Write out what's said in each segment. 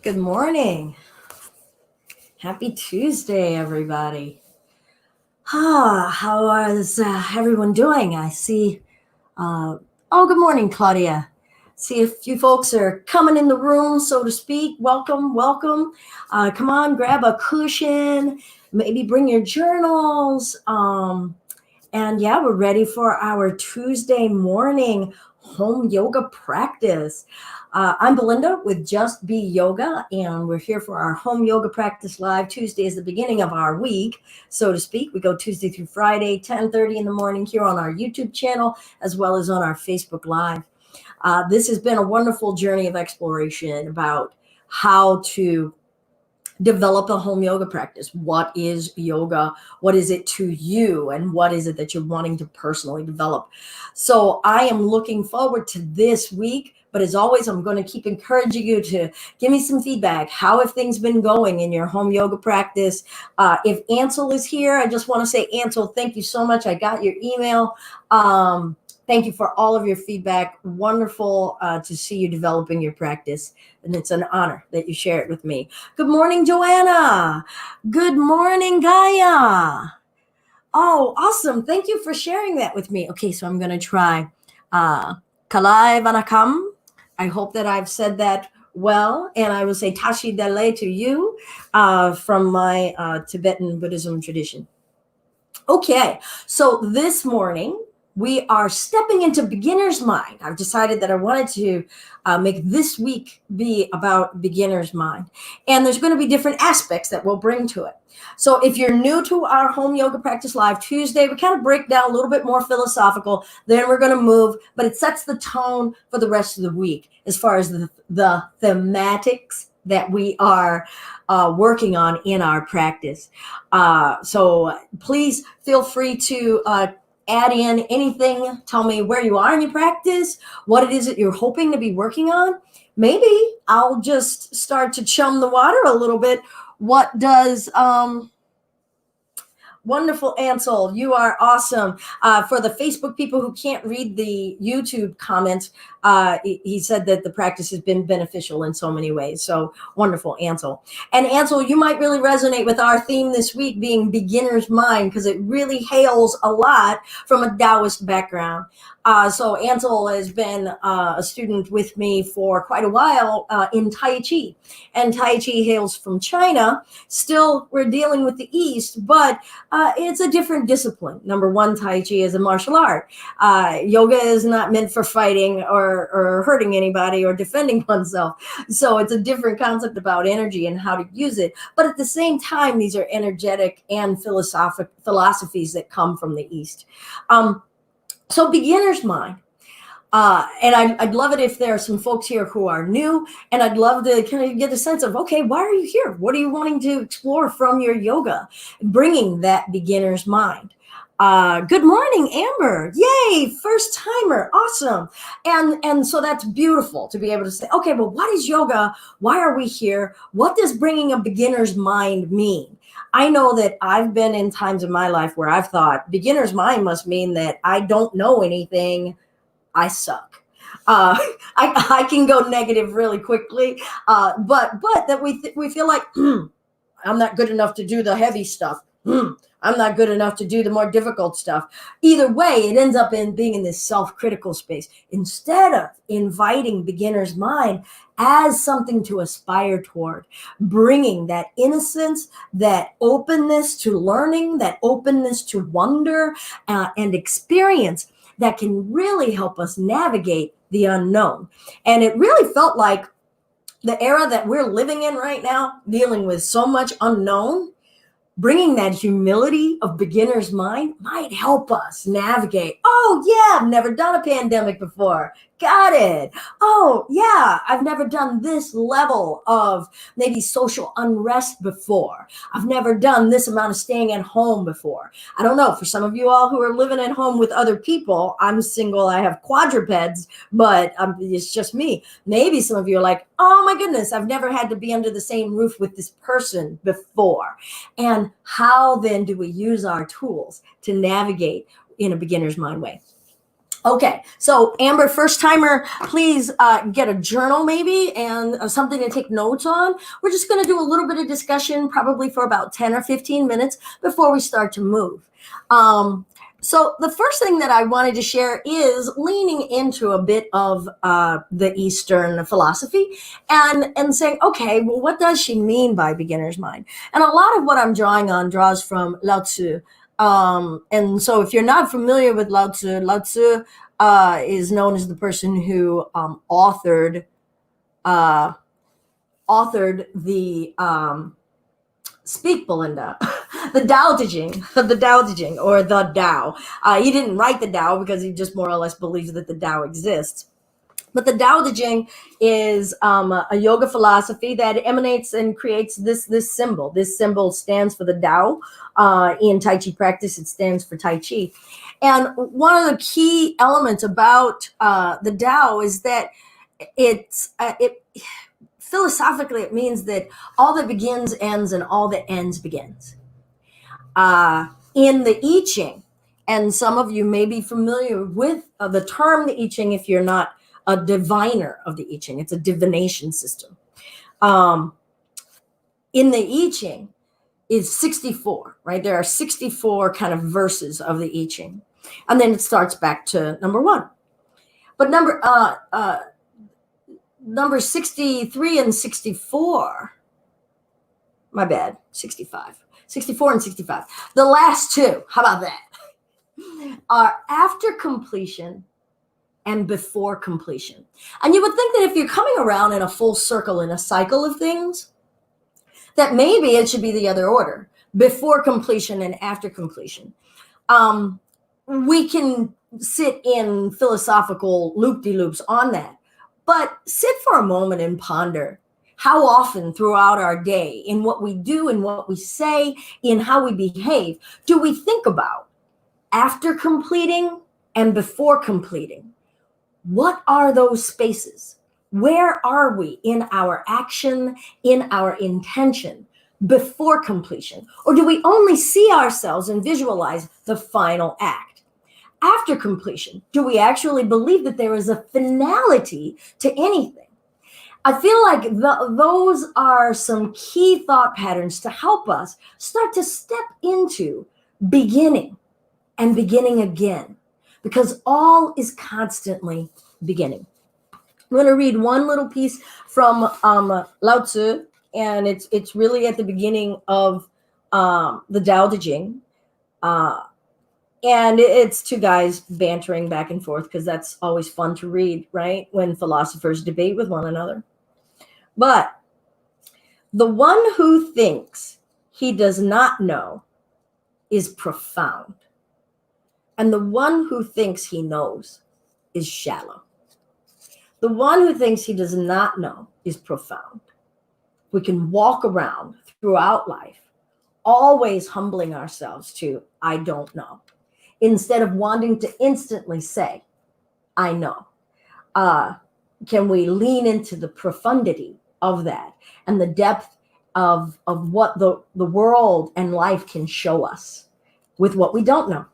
Good morning. Happy Tuesday, everybody. How is everyone doing? I see. Good morning, Claudia. See a few folks are coming in the room, so to speak. Welcome, welcome. Come on, grab a cushion. Maybe bring your journals. And yeah, we're ready for our Tuesday morning home yoga practice. I'm Belinda with Just Be Yoga, and we're here for our home yoga practice live. Tuesday is the beginning of our week, so to speak. We go Tuesday through Friday, 10:30 in the morning here on our YouTube channel, as well as on our Facebook Live. This has been a wonderful journey of exploration about how to develop a home yoga practice. What is yoga? What is it to you? And what is it that you're wanting to personally develop? So I am looking forward to this week. But as always, I'm going to keep encouraging you to give me some feedback. How have things been going in your home yoga practice? If Ansel is here, I just want to say, Ansel, thank you so much. I got your email. Thank you for all of your feedback. Wonderful to see you developing your practice. And it's an honor that you share it with me. Good morning, Joanna. Good morning, Gaia. Oh, awesome. Thank you for sharing that with me. Okay, so I'm going to try Kalai Vanakam. I hope that I've said that well. And I will say Tashi Dele to you from my Tibetan Buddhism tradition. Okay, so this morning, we are stepping into beginner's mind. I've decided that I wanted to make this week be about beginner's mind. And there's going to be different aspects that we'll bring to it. So if you're new to our home yoga practice live Tuesday, we kind of break down a little bit more philosophical. Then we're going to move, but it sets the tone for the rest of the week as far as the thematics that we are working on in our practice. So please feel free to add in anything. Tell me where you are in your practice, what it is that you're hoping to be working on. Maybe I'll just start to chum the water a little bit. What does wonderful, Ansel, you are awesome. For the Facebook people who can't read the YouTube comments, he said that the practice has been beneficial in so many ways. So wonderful, Ansel. And Ansel, you might really resonate with our theme this week being beginner's mind, because it really hails a lot from a Taoist background. So Ansel has been a student with me for quite a while in Tai Chi. And Tai Chi hails from China. Still, we're dealing with the East, but it's a different discipline. Number one, Tai Chi is a martial art. Yoga is not meant for fighting or hurting anybody or defending oneself. So it's a different concept about energy and how to use it. But at the same time, these are energetic and philosophies that come from the East. So beginner's mind. And I'd love it if there are some folks here who are new, and I'd love to kind of get a sense of, okay, why are you here? What are you wanting to explore from your yoga? Bringing that beginner's mind. Good morning, Amber. Yay, first timer. Awesome. And so that's beautiful to be able to say, okay, well, what is yoga? Why are we here? What does bringing a beginner's mind mean? I know that I've been in times in my life where I've thought beginner's mind must mean that I don't know anything. I suck. I can go negative really quickly, but that we feel like I'm not good enough to do the heavy stuff. I'm not good enough to do the more difficult stuff. Either way, it ends up in being in this self-critical space instead of inviting beginner's mind as something to aspire toward, bringing that innocence, that openness to learning, that openness to wonder and experience that can really help us navigate the unknown. And it really felt like the era that we're living in right now, dealing with so much unknown, bringing that humility of beginner's mind might help us navigate. Oh, yeah, I've never done a pandemic before. Got it. Oh, yeah, I've never done this level of maybe social unrest before. I've never done this amount of staying at home before. I don't know, for some of you all who are living at home with other people, I'm single, I have quadrupeds, but it's just me. Maybe some of you are like, oh my goodness, I've never had to be under the same roof with this person before. And how then do we use our tools to navigate in a beginner's mind way? Okay, so Amber, first timer, please get a journal maybe and something to take notes on. We're just going to do a little bit of discussion, probably for about 10 or 15 minutes before we start to move. So the first thing that I wanted to share is leaning into a bit of the Eastern philosophy and saying, okay, well, what does she mean by beginner's mind? And a lot of what I'm drawing on draws from Lao Tzu. And so if you're not familiar with Lao Tzu, Lao Tzu is known as the person who authored the Speak, Belinda, the Tao Te Ching, the Tao Te Ching, or the Tao. He didn't write the Tao because he just more or less believes that the Tao exists. But the Tao Te Ching is a yoga philosophy that emanates and creates this symbol. This symbol stands for the Tao. In Tai Chi practice, it stands for Tai Chi. And one of the key elements about the Tao is that philosophically, it means that all that begins ends and all that ends begins. In the I Ching, and some of you may be familiar with the term the I Ching if you're not a diviner of the I Ching. It's a divination system. In the I Ching is 64, right? There are 64 kind of verses of the I Ching. And then it starts back to number 1. But number 63 and 64, my bad, 65. 64 and 65. The last two, how about that? Are after completion and before completion. And you would think that if you're coming around in a full circle, in a cycle of things, that maybe it should be the other order, before completion and after completion. We can sit in philosophical loop-de-loops on that, but sit for a moment and ponder how often throughout our day, in what we do, in what we say, in how we behave, do we think about after completing and before completing? What are those spaces? Where are we in our action, in our intention before completion? Or do we only see ourselves and visualize the final act? After completion, do we actually believe that there is a finality to anything? I feel like those are some key thought patterns to help us start to step into beginning and beginning again, because all is constantly beginning. I'm going to read one little piece from Lao Tzu, and it's really at the beginning of the Tao Te Ching. And it's two guys bantering back and forth, because that's always fun to read, right? When philosophers debate with one another. But the one who thinks he does not know is profound. And the one who thinks he knows is shallow. The one who thinks he does not know is profound. We can walk around throughout life, always humbling ourselves to, I don't know, instead of wanting to instantly say, I know. Can we lean into the profundity of that and the depth of what the world and life can show us with what we don't know?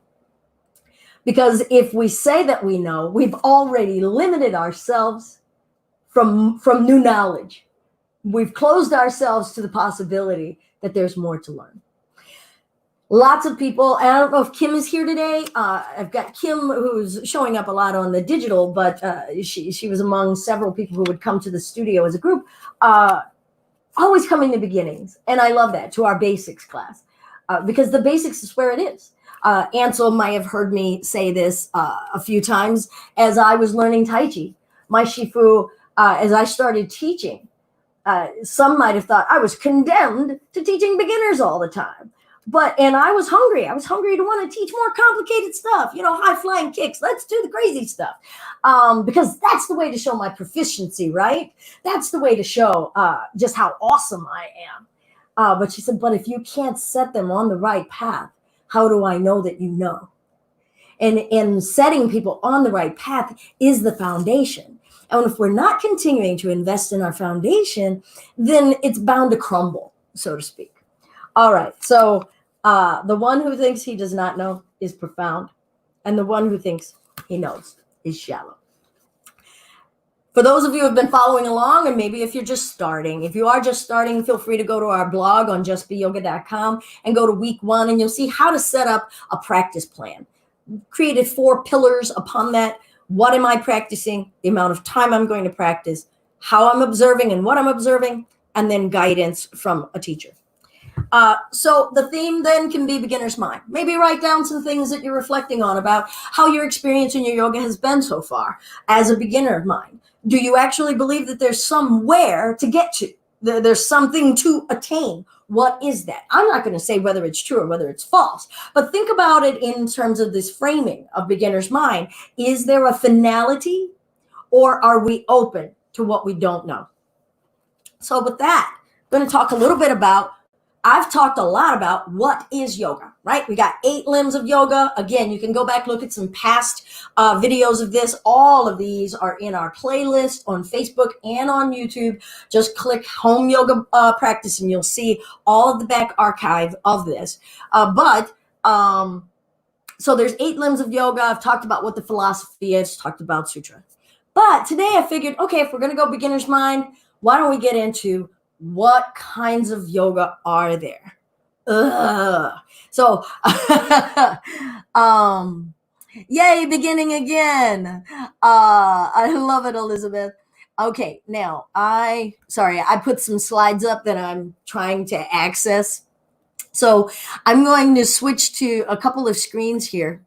Because if we say that we know, we've already limited ourselves from new knowledge. We've closed ourselves to the possibility that there's more to learn. Lots of people, and I don't know if Kim is here today. I've got Kim, who's showing up a lot on the digital, but she was among several people who would come to the studio as a group, always coming to beginnings. And I love that, to our basics class, because the basics is where it is. Ansel might have heard me say this a few times as I was learning Tai Chi. My Shifu, as I started teaching, some might have thought I was condemned to teaching beginners all the time. And I was hungry. I was hungry to want to teach more complicated stuff, high flying kicks. Let's do the crazy stuff. Because that's the way to show my proficiency, right? That's the way to show just how awesome I am. But she said, but if you can't set them on the right path, how do I know that you know? And setting people on the right path is the foundation. And if we're not continuing to invest in our foundation, then it's bound to crumble, so to speak. All right. So the one who thinks he does not know is profound. And the one who thinks he knows is shallow. For those of you who have been following along, and maybe if you're just starting, if you are just starting, feel free to go to our blog on justbeyoga.com and go to week 1, and you'll see how to set up a practice plan. Created 4 pillars upon that. What am I practicing? The amount of time I'm going to practice, how I'm observing and what I'm observing, and then guidance from a teacher. So the theme then can be beginner's mind. Maybe write down some things that you're reflecting on about how your experience in your yoga has been so far as a beginner mind. Do you actually believe that there's somewhere to get to? There's something to attain. What is that? I'm not going to say whether it's true or whether it's false, but think about it in terms of this framing of beginner's mind. Is there a finality, or are we open to what we don't know? So with that, I'm going to talk a little bit about, I've talked a lot about what is yoga, right? We got 8 limbs of yoga. Again, you can go back, look at some past videos of this. All of these are in our playlist on Facebook and on YouTube. Just click home yoga practice and you'll see all of the back archive of this. So there's 8 limbs of yoga. I've talked about what the philosophy is, talked about sutra. But today I figured, okay, if we're going to go beginner's mind, why don't we get into what kinds of yoga are there? So, yay, beginning again. I love it, Elizabeth. Okay, now I put some slides up that I'm trying to access. So I'm going to switch to a couple of screens here.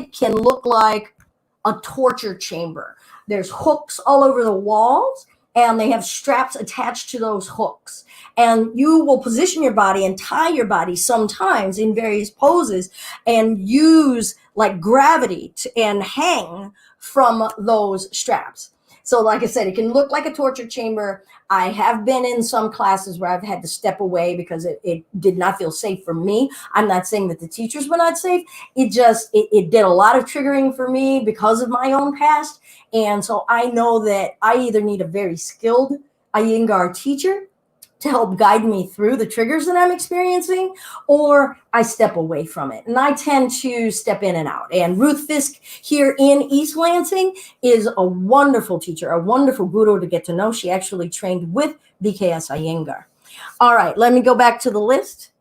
it can look like a torture chamber. There's hooks all over the walls, and they have straps attached to those hooks. And you will position your body and tie your body sometimes in various poses and use like gravity and hang from those straps. So like I said, it can look like a torture chamber. I have been in some classes where I've had to step away because it did not feel safe for me. I'm not saying that the teachers were not safe. It did a lot of triggering for me because of my own past. And so I know that I either need a very skilled Iyengar teacher to help guide me through the triggers that I'm experiencing, or I step away from it. And I tend to step in and out. And Ruth Fisk here in East Lansing is a wonderful teacher, a wonderful guru to get to know. She actually trained with BKS Iyengar. All right, let me go back to the list.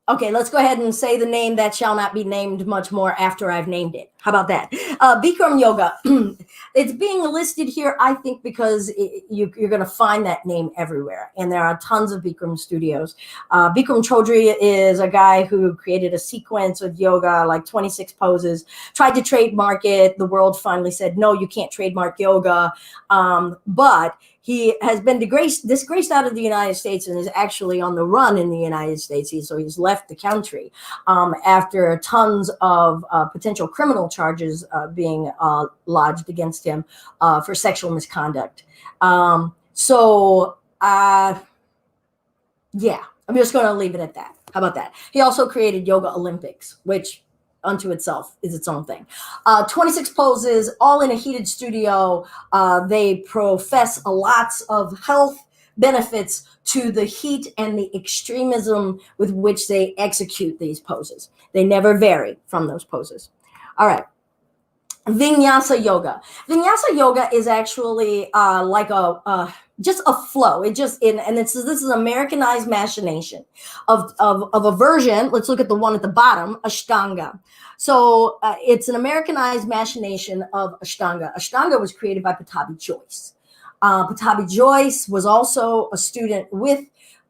Okay, let's go ahead and say the name that shall not be named much more after I've named it. How about that? Bikram Yoga. It's being listed here, I think, because you're going to find that name everywhere. And there are tons of Bikram studios. Bikram Chaudhry is a guy who created a sequence of yoga, like 26 poses, tried to trademark it. The world finally said, no, you can't trademark yoga. But he has been disgraced out of the United States and is actually on the run in the United States. So he's left the country after tons of potential criminal charges being lodged against him for sexual misconduct. Yeah, I'm just going to leave it at that. How about that? He also created Yoga Olympics, which unto itself is its own thing. 26 poses, all in a heated studio. They profess lots of health benefits to the heat and the extremism with which they execute these poses. They never vary from those poses. All right. Vinyasa Yoga. Vinyasa Yoga is actually like just a flow. This is Americanized machination of a version. Let's look at the one at the bottom, Ashtanga. So it's an Americanized machination of Ashtanga. Ashtanga was created by Pattabhi Jois. Pattabhi Jois was also a student with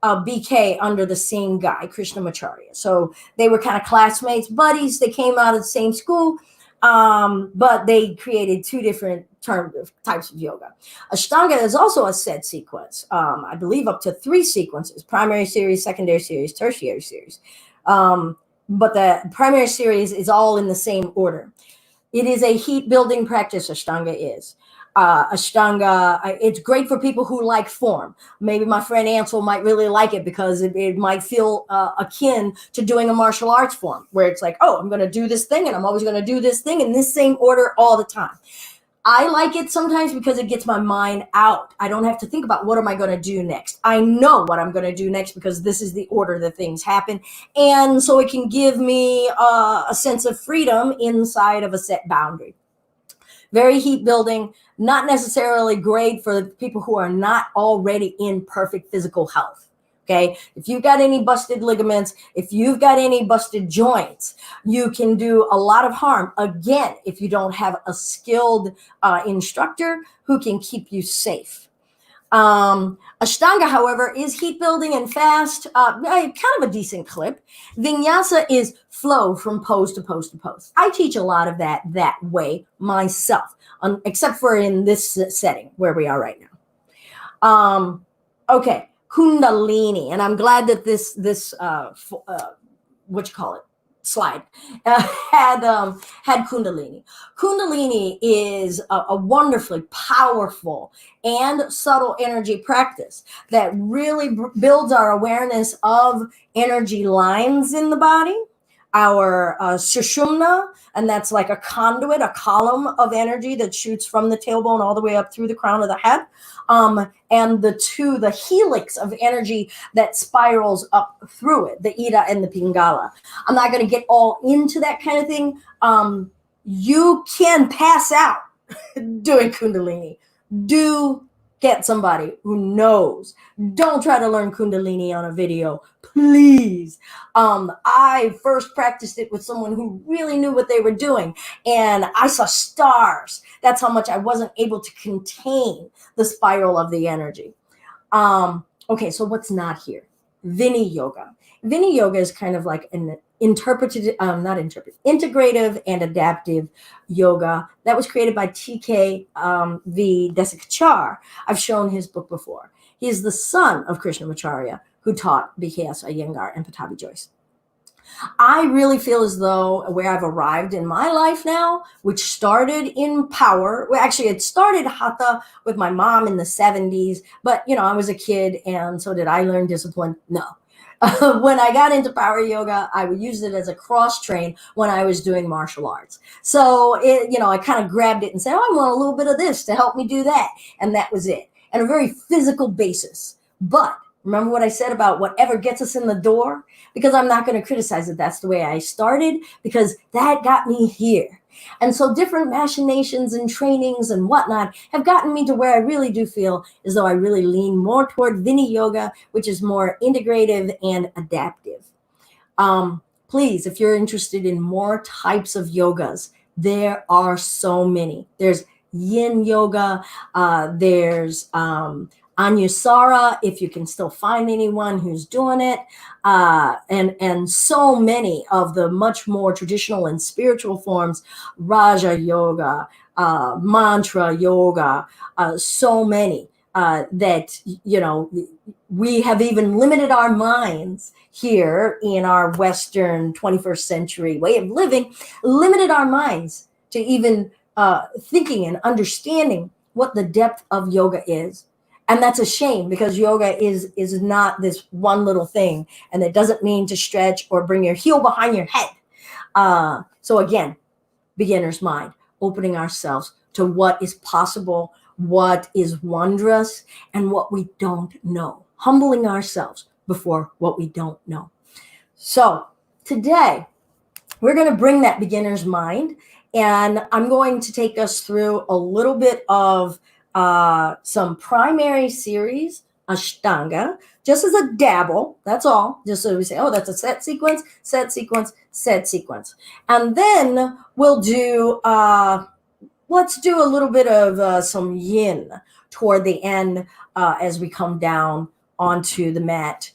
BK under the same guy, Krishnamacharya. So they were kind of classmates, buddies. They came out of the same school. But they created two different types of yoga. Ashtanga is also a set sequence, I believe up to 3 sequences: primary series, secondary series, tertiary series. But the primary series is all in the same order. It is a heat building practice, Ashtanga is. Ashtanga, it's great for people who like form. Maybe my friend Ansel might really like it because it might feel akin to doing a martial arts form, where it's like, oh, I'm going to do this thing and I'm always going to do this thing in this same order all the time. I like it sometimes because it gets my mind out. I don't have to think about what am I going to do next. I know what I'm going to do next because this is the order that things happen. And so it can give me a sense of freedom inside of a set boundary. Very heat building, not necessarily great for people who are not already in perfect physical health. Okay. If you've got any busted ligaments, if you've got any busted joints, you can do a lot of harm. Again, if you don't have a skilled instructor who can keep you safe. Ashtanga, however, is heat building and fast, kind of a decent clip. Vinyasa is flow from pose to pose to pose. I teach a lot of that way myself, except for in this setting where we are right now. Okay, Kundalini, and I'm glad that this slide had Kundalini. Kundalini is a wonderfully powerful and subtle energy practice that really builds our awareness of energy lines in the body, our sushumna, and that's like a conduit, a column of energy that shoots from the tailbone all the way up through the crown of the head, and the helix of energy that spirals up through it, the Ida and the Pingala. I'm not going to get all into that kind of thing. You can pass out doing Kundalini. Do get somebody who knows. Don't try to learn Kundalini on a video, please. I first practiced it with someone who really knew what they were doing, and I saw stars. That's how much I wasn't able to contain the spiral of the energy. Okay, so what's not here? Vini Yoga. Vini yoga is kind of like an integrative and adaptive yoga that was created by TK Desikachar. I've shown his book before. He is the son of Krishnamacharya, who taught Vinyasa Yoga and Pattabhi Jois. I really feel as though where I've arrived in my life now, which started in power, well, actually it started hatha with my mom in the 70s, but I was a kid, and so did I learn discipline? No. When I got into power yoga, I would use it as a cross train when I was doing martial arts. So I kind of grabbed it and said, oh, I want a little bit of this to help me do that. And that was it. And a very physical basis. But remember what I said about whatever gets us in the door? Because I'm not going to criticize it. That's the way I started, because that got me here. And so different machinations and trainings and whatnot have gotten me to where I really do feel as though I really lean more toward Vini yoga, which is more integrative and adaptive. Please, if you're interested in more types of yogas, there are so many. There's yin yoga. There's Anusara, if you can still find anyone who's doing it, and so many of the much more traditional and spiritual forms, Raja Yoga, Mantra Yoga, so many that, we have even limited our minds here in our Western 21st century way of living, limited our minds to even thinking and understanding what the depth of yoga is. And that's a shame, because yoga is not this one little thing, and it doesn't mean to stretch or bring your heel behind your head. So again, beginner's mind, opening ourselves to what is possible, what is wondrous, and what we don't know. Humbling ourselves before what we don't know. So today, we're going to bring that beginner's mind, and I'm going to take us through a little bit of some primary series, Ashtanga, just as a dabble, that's all. Just so we say, oh, that's a set sequence, set sequence, set sequence. And then we'll do, let's do a little bit of some yin toward the end as we come down onto the mat,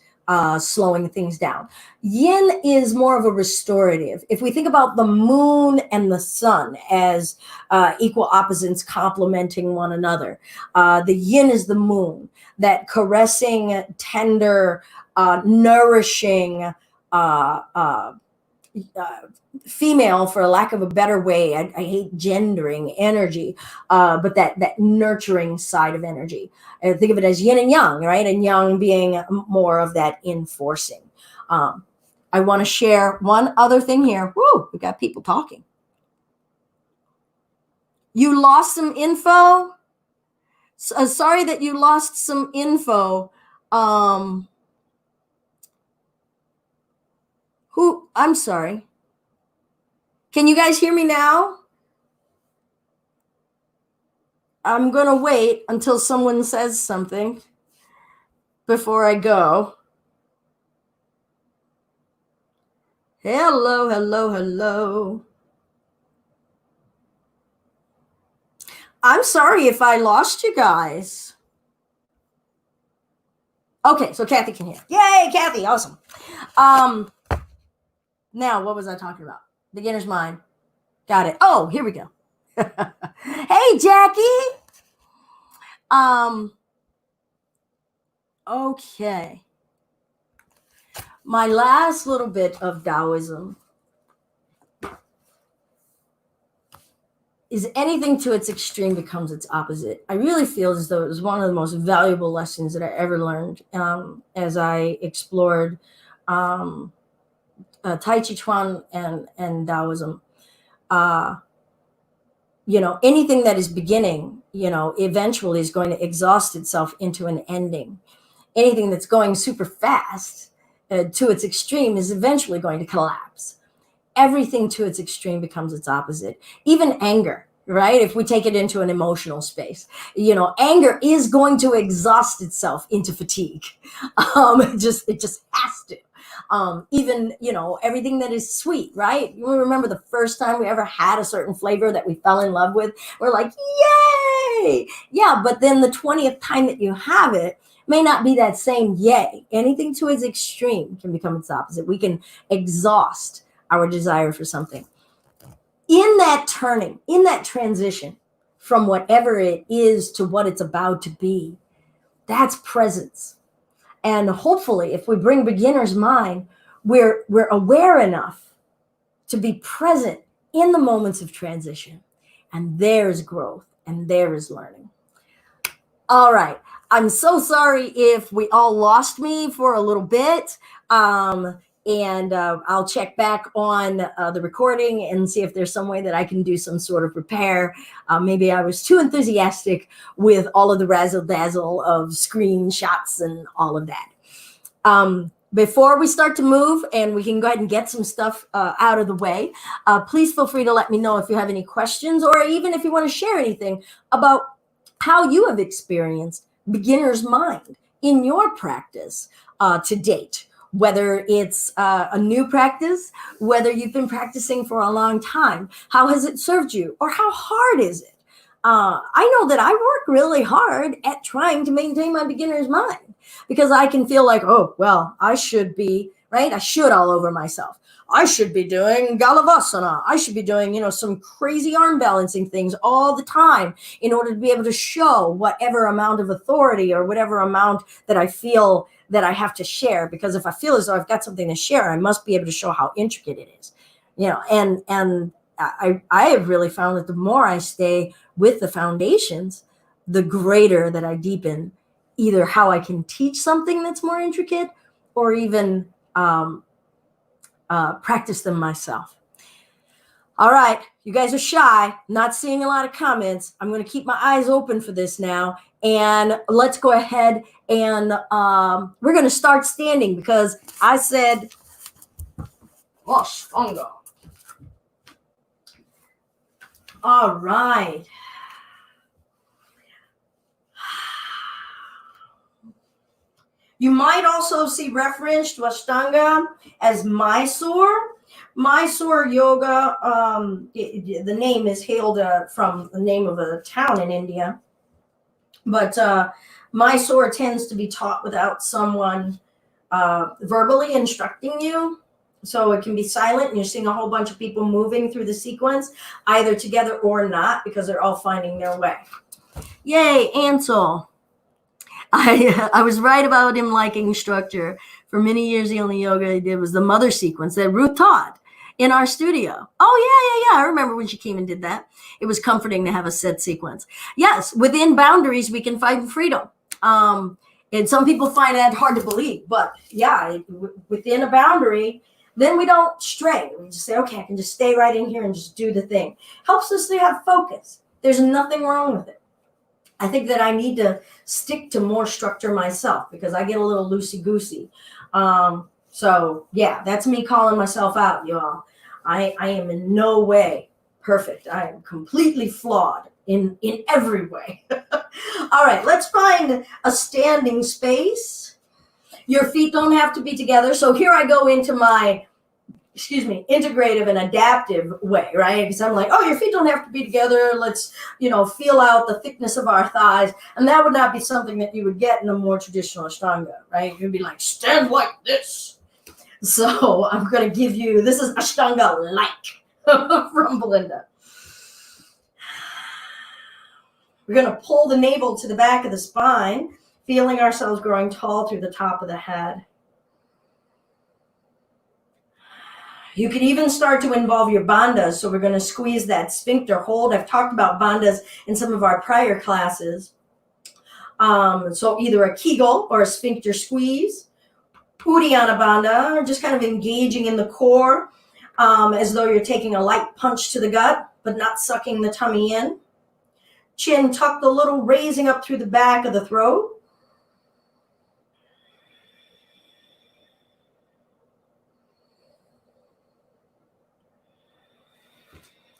slowing things down. Yin is more of a restorative. If we think about the moon and the sun as equal opposites complementing one another, the yin is the moon, that caressing, tender, nourishing, female, for lack of a better way. I hate gendering energy, but that nurturing side of energy. I think of it as yin and yang, right? And yang being more of that enforcing. I want to share one other thing here. Woo, we got people talking. You lost some info. Sorry that you lost some info. I'm sorry. Can you guys hear me now? I'm going to wait until someone says something before I go. Hello, hello, hello. I'm sorry if I lost you guys. Okay, so Kathy can hear. Yay, Kathy, awesome. Now, what was I talking about? Beginner's mind. Got it. Oh, here we go. Hey, Jackie. Okay. My last little bit of Taoism is anything to its extreme becomes its opposite. I really feel as though it was one of the most valuable lessons that I ever learned as I explored Tai Chi Chuan and Taoism. Anything that is beginning, eventually is going to exhaust itself into an ending. Anything that's going super fast to its extreme is eventually going to collapse. Everything to its extreme becomes its opposite. Even anger, right? If we take it into an emotional space, anger is going to exhaust itself into fatigue. It just has to. Even, everything that is sweet, right? You remember the first time we ever had a certain flavor that we fell in love with? We're like, yay. Yeah, but then the 20th time that you have it may not be that same yay. Anything to its extreme can become its opposite. We can exhaust our desire for something. In that turning, in that transition from whatever it is to what it's about to be, that's presence. And hopefully, if we bring beginner's mind, we're aware enough to be present in the moments of transition. And there's growth and there is learning. All right. I'm so sorry if we all lost me for a little bit. And I'll check back on the recording and see if there's some way that I can do some sort of repair. Maybe I was too enthusiastic with all of the razzle dazzle of screenshots and all of that. Before we start to move and we can go ahead and get some stuff out of the way, please feel free to let me know if you have any questions, or even if you want to share anything about how you have experienced beginner's mind in your practice to date. Whether it's a new practice, whether you've been practicing for a long time, how has it served you, or how hard is it? I know that I work really hard at trying to maintain my beginner's mind, because I can feel like, oh, well, I should be, right? I should all over myself. I should be doing Galavasana. I should be doing, some crazy arm balancing things all the time in order to be able to show whatever amount of authority or whatever amount that I feel that I have to share. Because if I feel as though I've got something to share, I must be able to show how intricate it is, and I have really found that the more I stay with the foundations, the greater that I deepen either how I can teach something that's more intricate, or even practice them myself. All right, you guys are shy, not seeing a lot of comments. I'm going to keep my eyes open for this now, and let's go ahead and we're going to start standing, because I said, oh, stronger. All right. You might also see reference to Ashtanga as Mysore. Mysore Yoga, the name is hailed from the name of a town in India. But Mysore tends to be taught without someone verbally instructing you. So it can be silent and you're seeing a whole bunch of people moving through the sequence, either together or not, because they're all finding their way. Yay, Ansel. I was right about him liking structure. For many years, the only yoga he did was the mother sequence that Ruth taught in our studio. Oh, yeah. I remember when she came and did that. It was comforting to have a set sequence. Yes, within boundaries, we can find freedom. And some people find that hard to believe. But yeah, within a boundary, then we don't stray. We just say, okay, I can just stay right in here and just do the thing. Helps us to have focus. There's nothing wrong with it. I think that I need to stick to more structure myself, because I get a little loosey-goosey. So yeah, that's me calling myself out, y'all. I am in no way perfect. I am completely flawed in every way. All right, let's find a standing space. Your feet don't have to be together. So here I go into my, integrative and adaptive way, right? Because I'm like, oh, your feet don't have to be together. Let's, feel out the thickness of our thighs. And that would not be something that you would get in a more traditional Ashtanga, right? You'd be like, stand like this. So I'm going to give you, this is Ashtanga-like from Belinda. We're going to pull the navel to the back of the spine, feeling ourselves growing tall through the top of the head. You can even start to involve your bandhas. So we're going to squeeze that sphincter hold. I've talked about bandhas in some of our prior classes. So either a Kegel or a sphincter squeeze. Uddiyana bandha, just kind of engaging in the core as though you're taking a light punch to the gut, but not sucking the tummy in. Chin tucked a little, raising up through the back of the throat.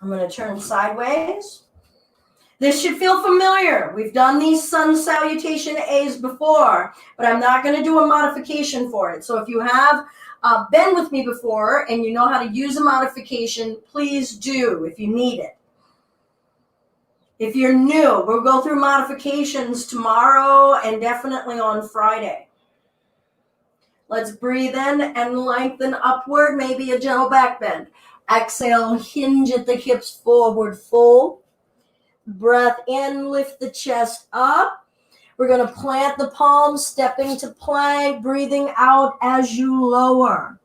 I'm going to turn sideways. This should feel familiar. We've done these sun salutation A's before, but I'm not going to do a modification for it. So if you have been with me before and you know how to use a modification, please do if you need it. If you're new, we'll go through modifications tomorrow and definitely on Friday. Let's breathe in and lengthen upward, maybe a gentle back bend. Exhale, hinge at the hips forward, fold. Breath in, lift the chest up. We're going to plant the palms, stepping to plank, breathing out as you lower.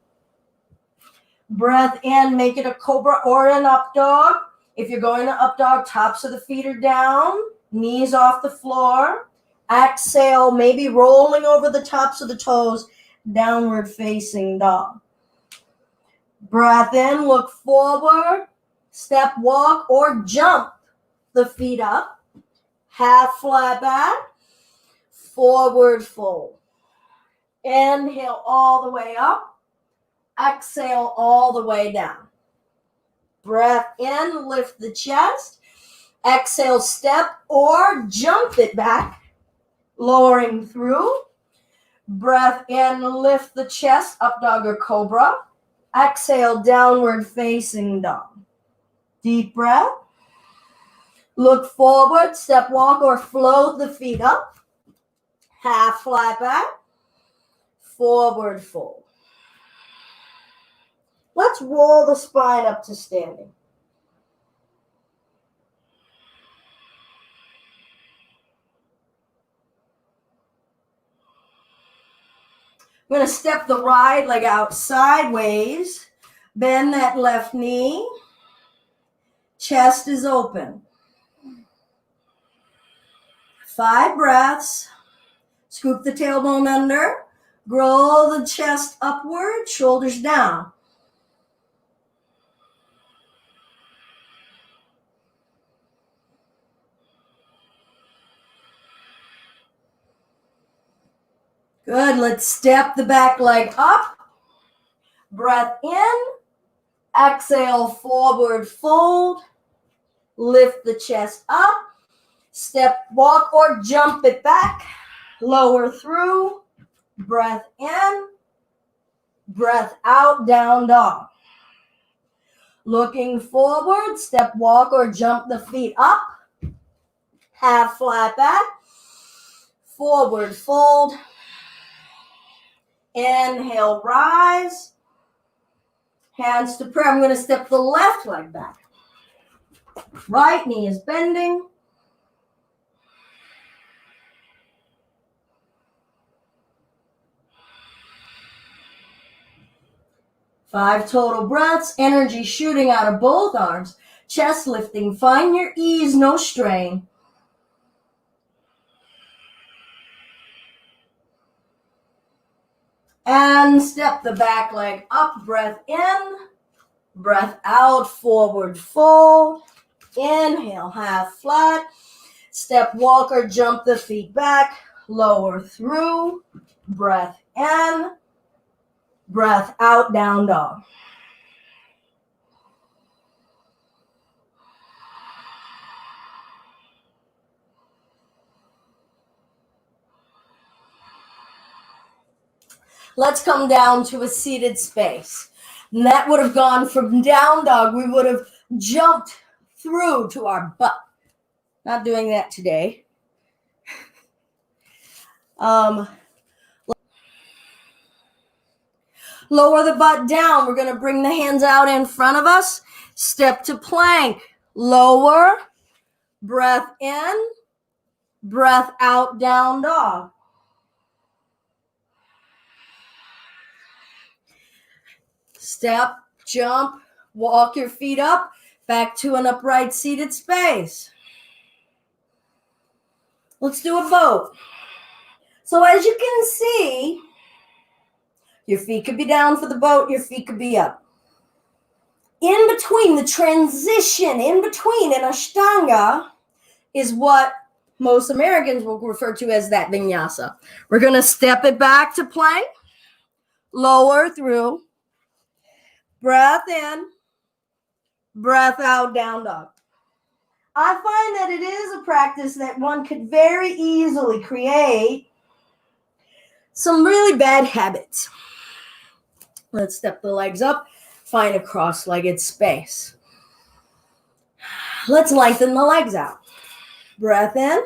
Breath in, make it a cobra or an up dog. If you're going to up dog, tops of the feet are down, knees off the floor. Exhale, maybe rolling over the tops of the toes, downward facing dog. Breath in, look forward, step, walk, or jump the feet up. Half flat back, forward fold. Inhale all the way up. Exhale all the way down. Breath in, lift the chest. Exhale, step or jump it back, lowering through. Breath in, lift the chest, up dog or cobra. Exhale, downward facing dog. Deep breath. Look forward, step, walk, or float the feet up. Half flat back, forward fold. Let's roll the spine up to standing. We're going to step the right leg out sideways. Bend that left knee. Chest is open. 5 breaths. Scoop the tailbone under. Roll the chest upward, shoulders down. Good. Let's step the back leg up. Breath in. Exhale, forward fold. Lift the chest up. Step, walk, or jump it back. Lower through. Breath in. Breath out, down dog. Looking forward, step, walk, or jump the feet up. Half flat back. Forward fold. Inhale, rise. Hands to prayer. I'm going to step the left leg back. Right knee is bending. Five total breaths. Energy shooting out of both arms. Chest lifting. Find your ease, no strain. And step the back leg up. Breath in. Breath out. Forward fold. Inhale, half flat. Step, walk, or jump the feet back. Lower through. Breath in. Breath out, down dog. Let's come down to a seated space. And that would have gone from down dog. We would have jumped through to our butt. Not doing that today. Lower the butt down. We're going to bring the hands out in front of us. Step to plank. Lower. Breath in. Breath out, down dog. Step, jump, walk your feet up, back to an upright seated space. Let's do a boat. So as you can see, your feet could be down for the boat, your feet could be up. In between, the transition in between in Ashtanga is what most Americans will refer to as that vinyasa. We're going to step it back to plank, lower through, breath in, breath out, down dog. I find that it is a practice that one could very easily create some really bad habits. Let's step the legs up, find a cross-legged space. Let's lengthen the legs out. Breath in.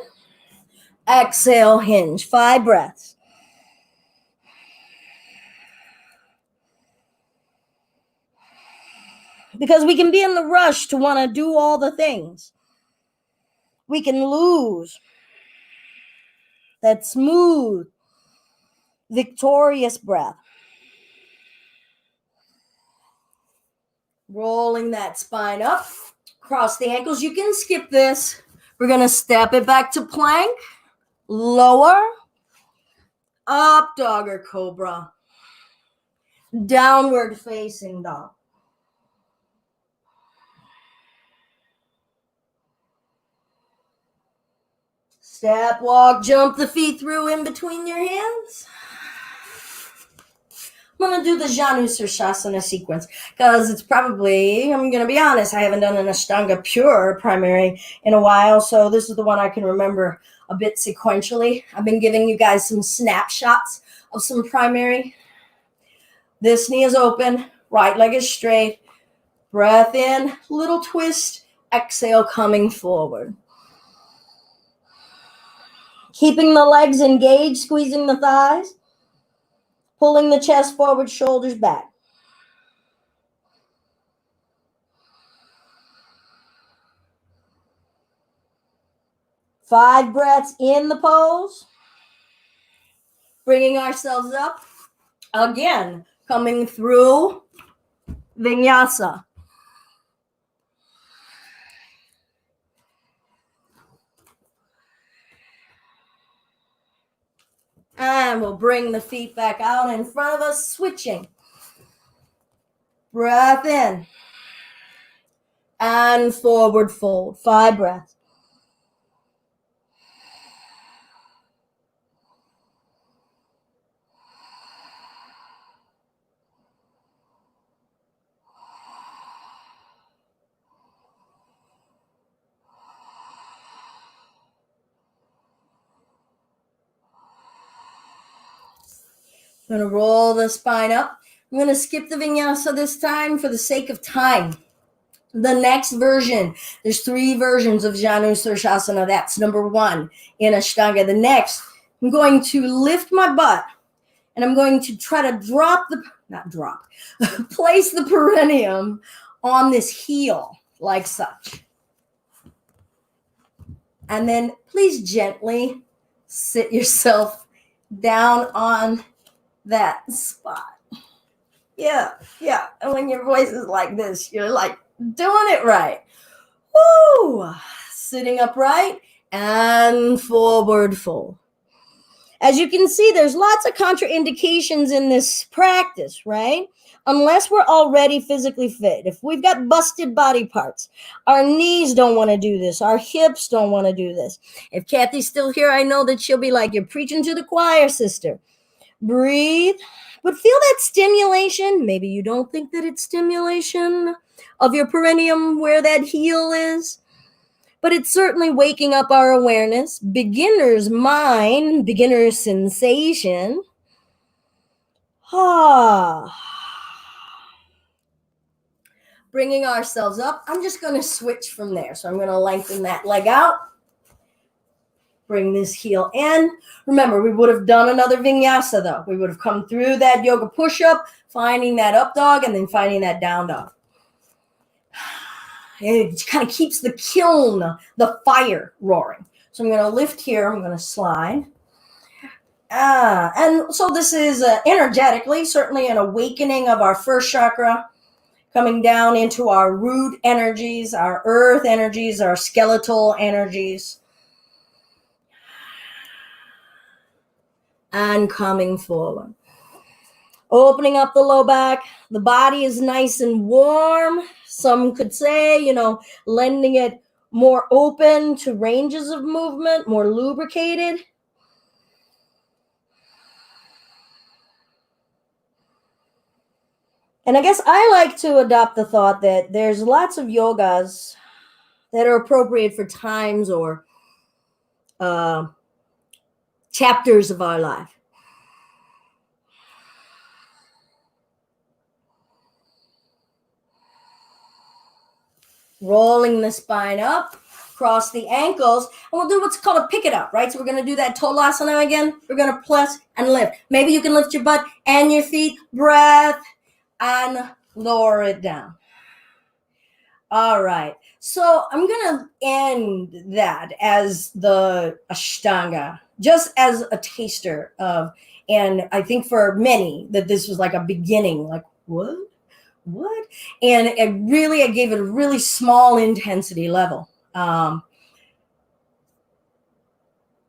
Exhale, hinge. 5 breaths. Because we can be in the rush to want to do all the things. We can lose that smooth, victorious breath. Rolling that spine up. Cross the ankles. You can skip this. We're going to step it back to plank. Lower. Up dog or cobra. Downward facing dog. Step, walk, jump the feet through in between your hands. I'm going to do the Janu Sirsasana sequence because it's probably, I'm going to be honest, I haven't done an Ashtanga pure primary in a while, so this is the one I can remember a bit sequentially. I've been giving you guys some snapshots of some primary. This knee is open, right leg is straight. Breath in, little twist, exhale coming forward. Keeping the legs engaged, squeezing the thighs. Pulling the chest forward, shoulders back. Five breaths in the pose. Bringing ourselves up. Again, coming through Vinyasa. And we'll bring the feet back out in front of us, switching. Breath in. And forward fold. 5 breaths. I'm going to roll the spine up. I'm going to skip the vinyasa this time for the sake of time. The next version, there's 3 versions of Janu Sirsasana. That's number 1 in Ashtanga. The next, I'm going to lift my butt and I'm going to try to place the perineum on this heel like such. And then please gently sit yourself down on that spot. Yeah. And when your voice is like this, you're like doing it right. Woo! Sitting upright and forward fold. As you can see, there's lots of contraindications in this practice, right? Unless we're already physically fit. If we've got busted body parts, our knees don't want to do this. Our hips don't want to do this. If Kathy's still here, I know that she'll be like, you're preaching to the choir, sister. Breathe, but feel that stimulation. Maybe you don't think that it's stimulation of your perineum where that heel is, but it's certainly waking up our awareness. Beginner's mind, beginner's sensation. Bringing ourselves up. I'm just going to switch from there. So I'm going to lengthen that leg out. Bring this heel in. Remember, we would have done another vinyasa though. We would have come through that yoga push-up, finding that up dog, and then finding that down dog. It kind of keeps the kiln, the fire roaring. So I'm going to lift here. I'm going to slide. And so this is energetically, certainly an awakening of our first chakra, coming down into our root energies, our earth energies, our skeletal energies. And coming forward. Opening up the low back. The body is nice and warm. Some could say, lending it more open to ranges of movement, more lubricated. And I guess I like to adopt the thought that there's lots of yogas that are appropriate for times or chapters of our life. Rolling the spine up, cross the ankles, and we'll do what's called a pick it up, right? So we're going to do that Tolasana again. We're going to press and lift. Maybe you can lift your butt and your feet, breath, and lower it down. All right. So I'm going to end that as the Ashtanga, just as a taster of, and I think for many that this was like a beginning, like, what? And I gave it a really small intensity level.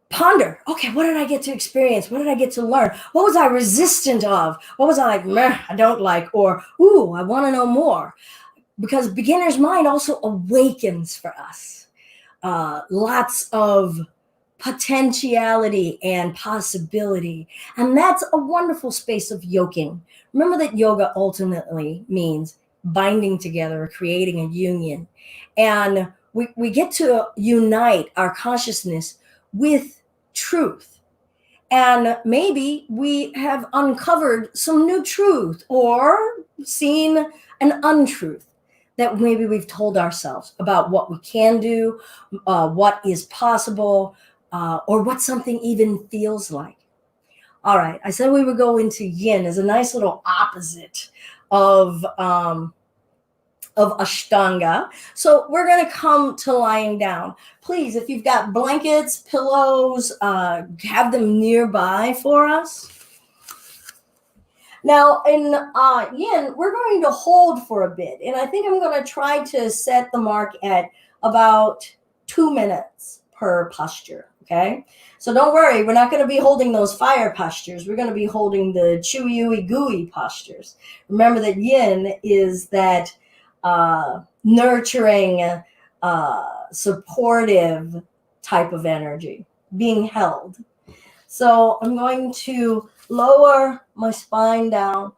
Ponder, okay, what did I get to experience? What did I get to learn? What was I resistant of? What was I like, meh, I don't like, or, ooh, I want to know more? Because beginner's mind also awakens for us. Lots of potentiality and possibility. And that's a wonderful space of yoking. Remember that yoga ultimately means binding together, creating a union. And we get to unite our consciousness with truth. And maybe we have uncovered some new truth or seen an untruth that maybe we've told ourselves about what we can do, what is possible, or what something even feels like. All right, I said we would go into yin as a nice little opposite of Ashtanga. So we're going to come to lying down. Please, if you've got blankets, pillows, have them nearby for us. Now, in yin, we're going to hold for a bit. And I think I'm going to try to set the mark at about 2 minutes per posture. Okay? So don't worry, we're not going to be holding those fire postures. We're going to be holding the chewy, ooey, gooey postures. Remember that yin is that nurturing, supportive type of energy being held. So I'm going to lower my spine down.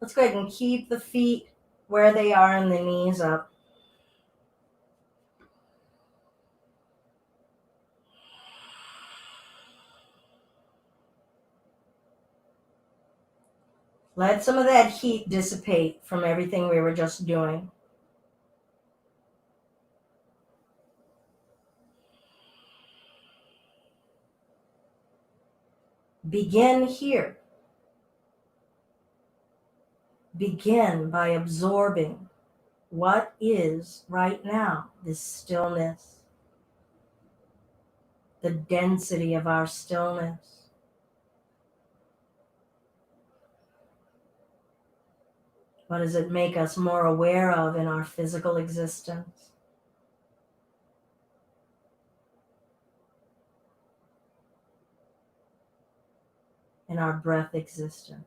Let's go ahead and keep the feet where they are and the knees up. Let some of that heat dissipate from everything we were just doing. Begin here. Begin by absorbing what is right now, this stillness, the density of our stillness. What does it make us more aware of in our physical existence? In our breath existence?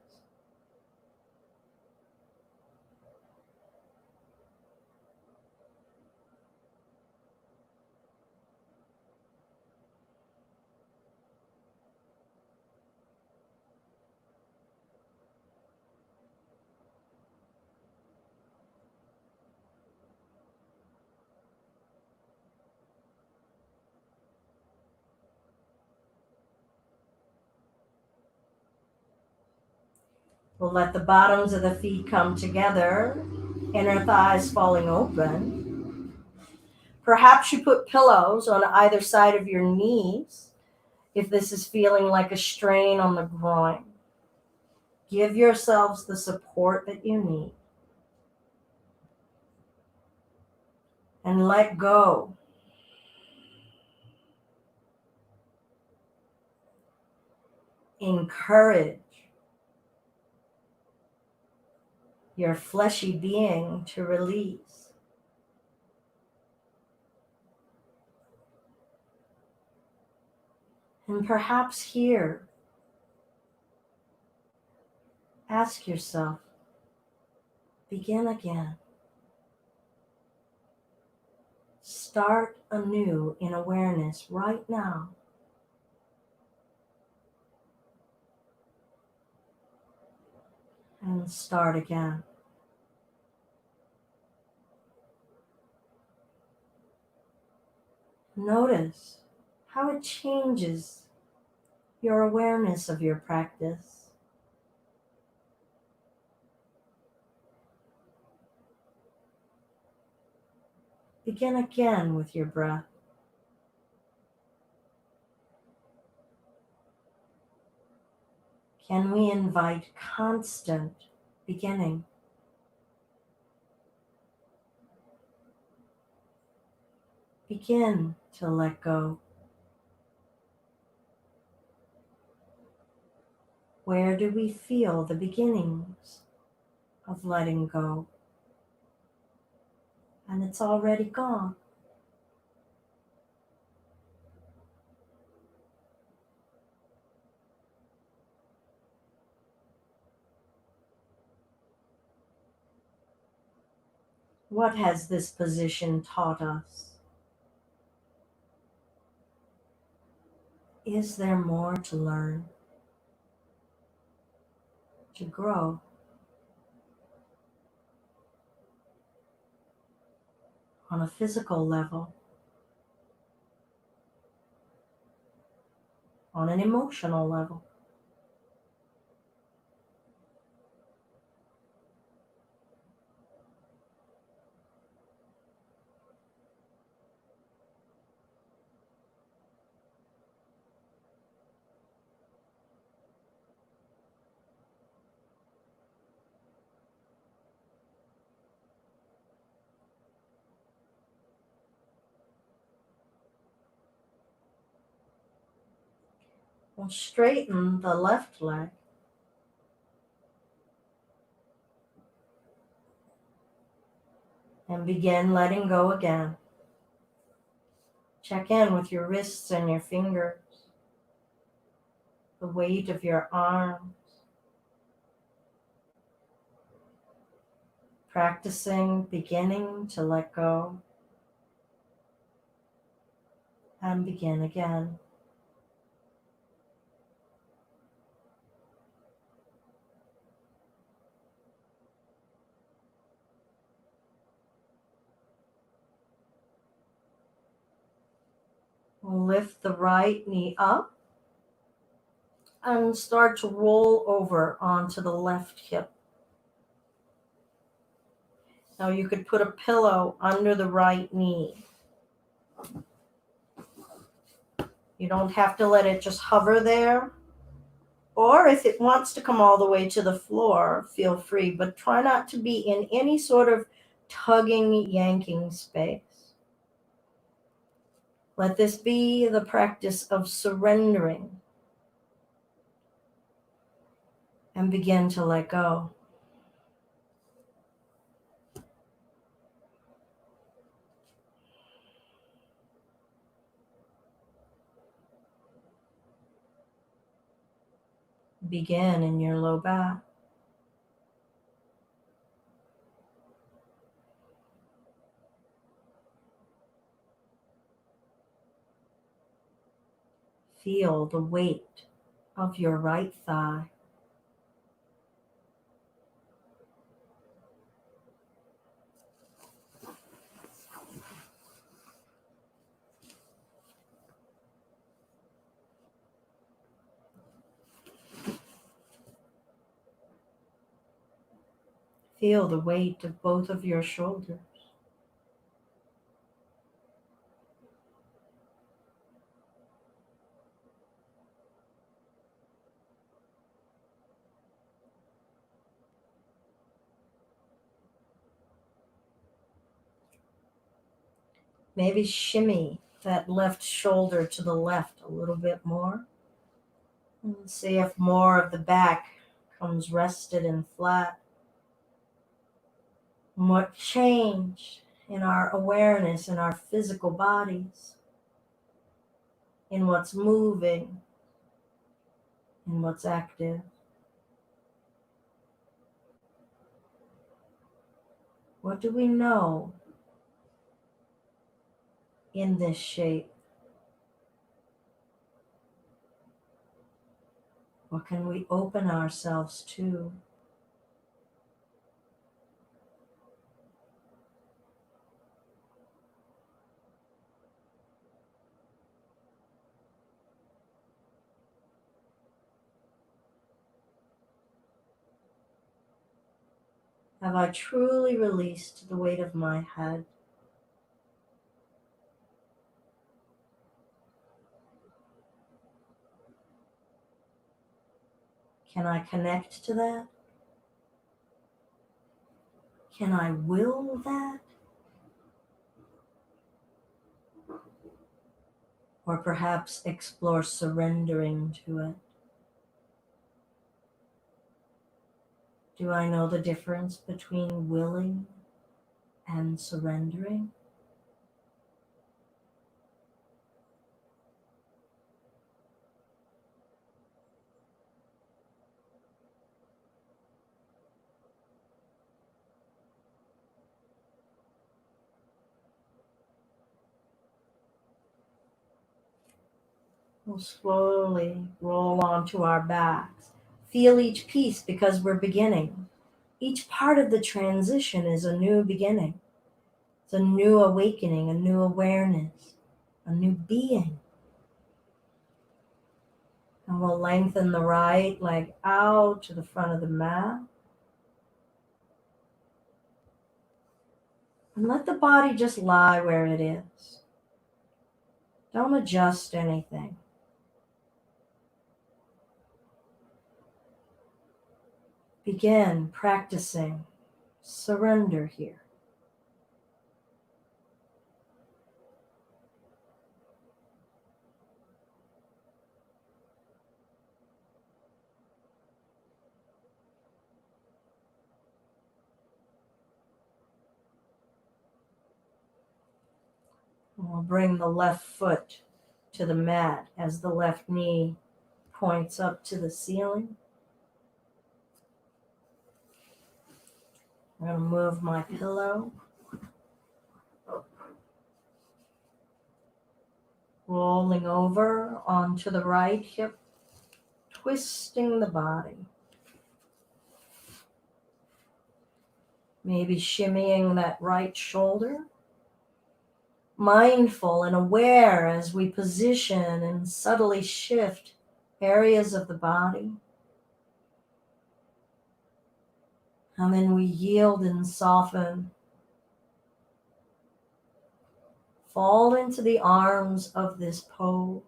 We'll let the bottoms of the feet come together, inner thighs falling open. Perhaps you put pillows on either side of your knees if this is feeling like a strain on the groin. Give yourselves the support that you need. And let go. Encourage your fleshy being to release. And perhaps here, ask yourself, begin again. Start anew in awareness right now. And start again. Notice how it changes your awareness of your practice. Begin again with your breath. Can we invite constant beginning? Begin to let go. Where do we feel the beginnings of letting go? And it's already gone. What has this position taught us? Is there more to learn, to grow? On a physical level, on an emotional level. We'll straighten the left leg. And begin letting go again. Check in with your wrists and your fingers, the weight of your arms. Practicing beginning to let go and begin again. We'll lift the right knee up and start to roll over onto the left hip. Now you could put a pillow under the right knee. You don't have to let it just hover there. Or if it wants to come all the way to the floor, feel free, but try not to be in any sort of tugging, yanking space. Let this be the practice of surrendering and begin to let go. Begin in your low back. Feel the weight of your right thigh. Feel the weight of both of your shoulders. Maybe shimmy that left shoulder to the left a little bit more. And see if more of the back comes rested and flat. And what changed in our awareness in our physical bodies, in what's moving, in what's active. What do we know in this shape? What can we open ourselves to? Have I truly released the weight of my head? Can I connect to that? Can I will that? Or perhaps explore surrendering to it? Do I know the difference between willing and surrendering? We'll slowly roll onto our backs. Feel each piece because we're beginning. Each part of the transition is a new beginning. It's a new awakening, a new awareness, a new being. And we'll lengthen the right leg out to the front of the mat. And let the body just lie where it is. Don't adjust anything. Begin practicing surrender here. And we'll bring the left foot to the mat as the left knee points up to the ceiling. I'm going to move my pillow. Rolling over onto the right hip, twisting the body. Maybe shimmying that right shoulder. Mindful and aware as we position and subtly shift areas of the body. And then we yield and soften. Fall into the arms of this pose,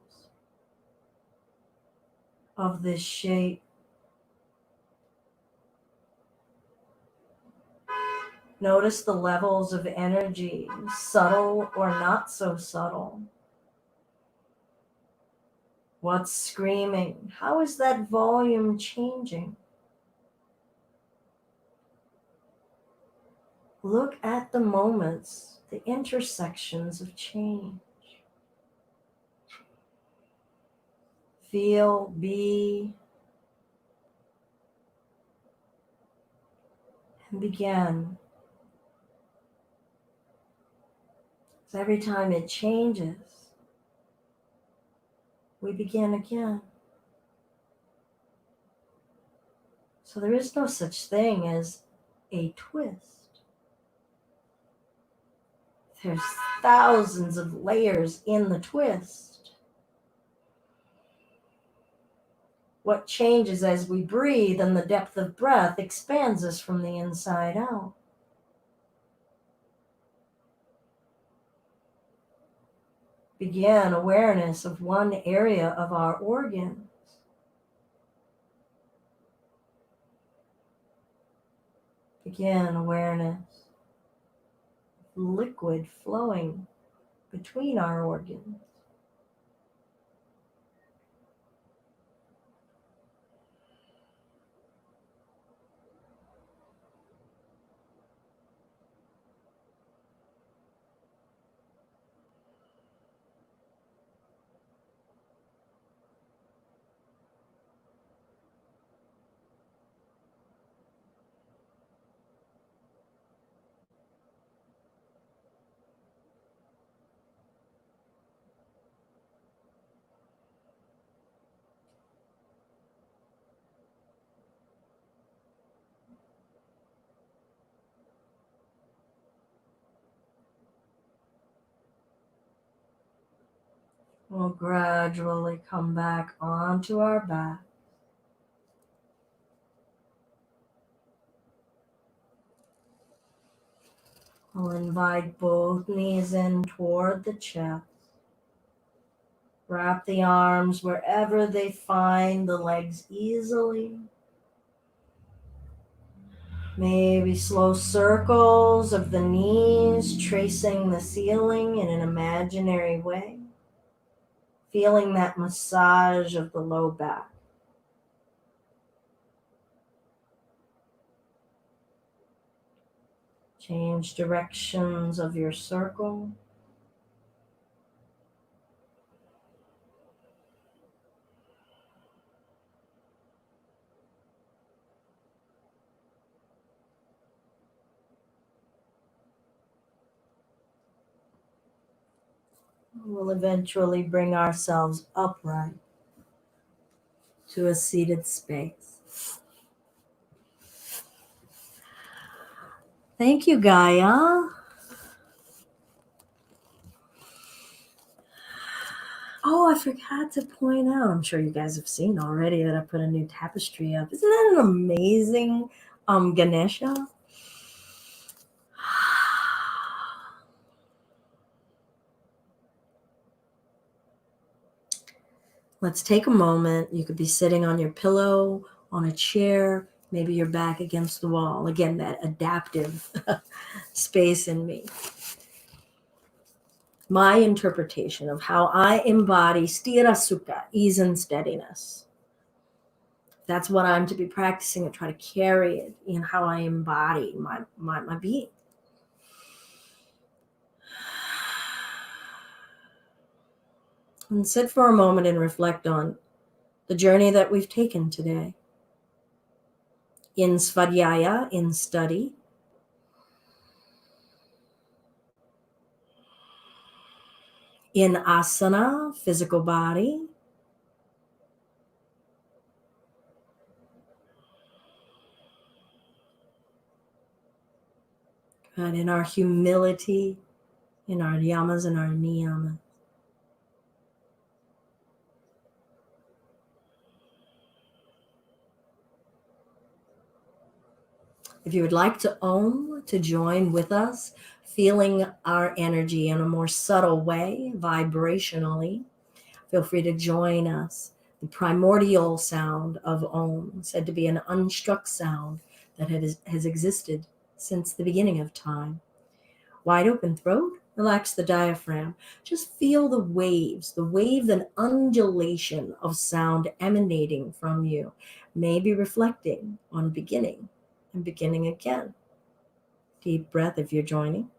of this shape. Notice the levels of energy, subtle or not so subtle. What's screaming? How is that volume changing? Look at the moments, the intersections of change. Feel, be, and begin. So every time it changes, we begin again. So there is no such thing as a twist. There's thousands of layers in the twist. What changes as we breathe and the depth of breath expands us from the inside out. Begin awareness of one area of our organs. Begin awareness of liquid flowing between our organs. We'll gradually come back onto our back. We'll invite both knees in toward the chest. Wrap the arms wherever they find the legs easily. Maybe slow circles of the knees, tracing the ceiling in an imaginary way. Feeling that massage of the low back. Change directions of your circle. We'll eventually bring ourselves upright to a seated space. Thank you, Gaia. Oh, I forgot to point out, I'm sure you guys have seen already that I put a new tapestry up. Isn't that an amazing Ganesha? Let's take a moment. You could be sitting on your pillow, on a chair, maybe you're back against the wall. Again, that adaptive space in me. My interpretation of how I embody sthira sukha, ease and steadiness. That's what I'm to be practicing and try to carry it in how I embody my being. And sit for a moment and reflect on the journey that we've taken today. In svadhyaya, in study. In asana, physical body. And in our humility, in our yamas and our niyamas. If you would like to to join with us, feeling our energy in a more subtle way, vibrationally, feel free to join us. The primordial sound of Om, said to be an unstruck sound that has existed since the beginning of time. Wide open throat, relax the diaphragm. Just feel the waves, the wave and undulation of sound emanating from you. Maybe reflecting on beginning and beginning again. Deep breath if you're joining.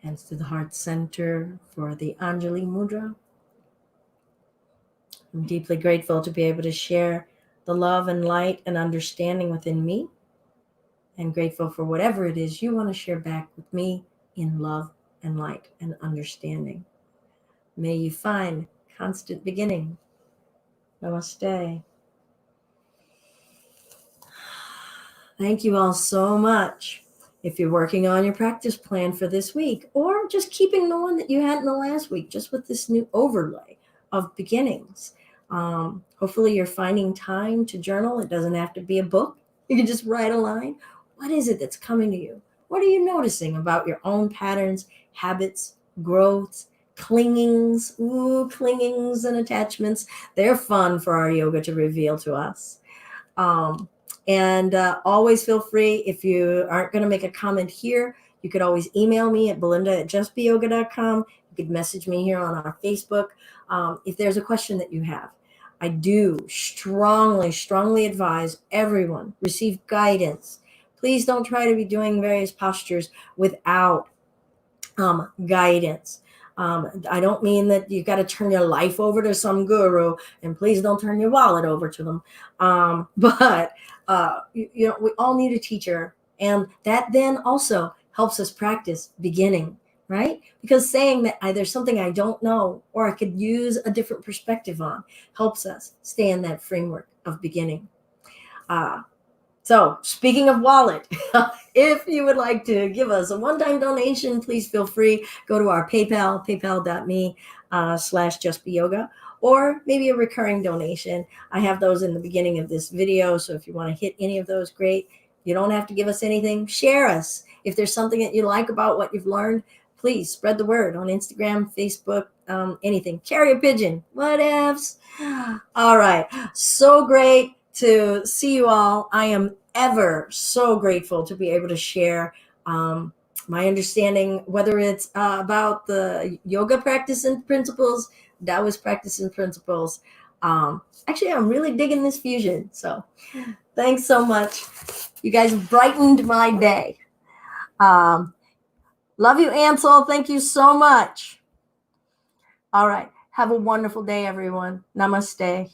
Hands to the heart center for the Anjali Mudra. I'm deeply grateful to be able to share the love and light and understanding within me, and grateful for whatever it is you want to share back with me in love and light and understanding. May you find constant beginning. Namaste. Thank you all so much. If you're working on your practice plan for this week, or just keeping the one that you had in the last week, just with this new overlay of beginnings. Hopefully you're finding time to journal. It doesn't have to be a book. You can just write a line. What is it that's coming to you? What are you noticing about your own patterns, habits, growths, clingings? Ooh, clingings and attachments. They're fun for our yoga to reveal to us. And always feel free, if you aren't going to make a comment here, you could always email me at belinda@justbeyoga.com. You could message me here on our Facebook. If there's a question that you have, I do strongly advise everyone receive guidance. Please don't try to be doing various postures without guidance. I don't mean that you got to turn your life over to some guru, and please don't turn your wallet over to them. But we all need a teacher, and that then also helps us practice beginning, right? Because saying that there's something I don't know, or I could use a different perspective on, helps us stay in that framework of beginning. So speaking of wallet, If you would like to give us a one-time donation, please feel free. Go to our PayPal, paypal.me/justbeyoga, or maybe a recurring donation. I have those in the beginning of this video. So if you want to hit any of those, great. You don't have to give us anything. Share us. If there's something that you like about what you've learned, please spread the word on Instagram, Facebook, anything. Carrier pigeon, whatevs. All right. So great to see you all. I am ever so grateful to be able to share my understanding, whether it's about the yoga practice and principles, Taoist practice and principles. Actually, I'm really digging this fusion. So thanks so much. You guys brightened my day. Love you, Ansel. Thank you so much. All right. Have a wonderful day, everyone. Namaste.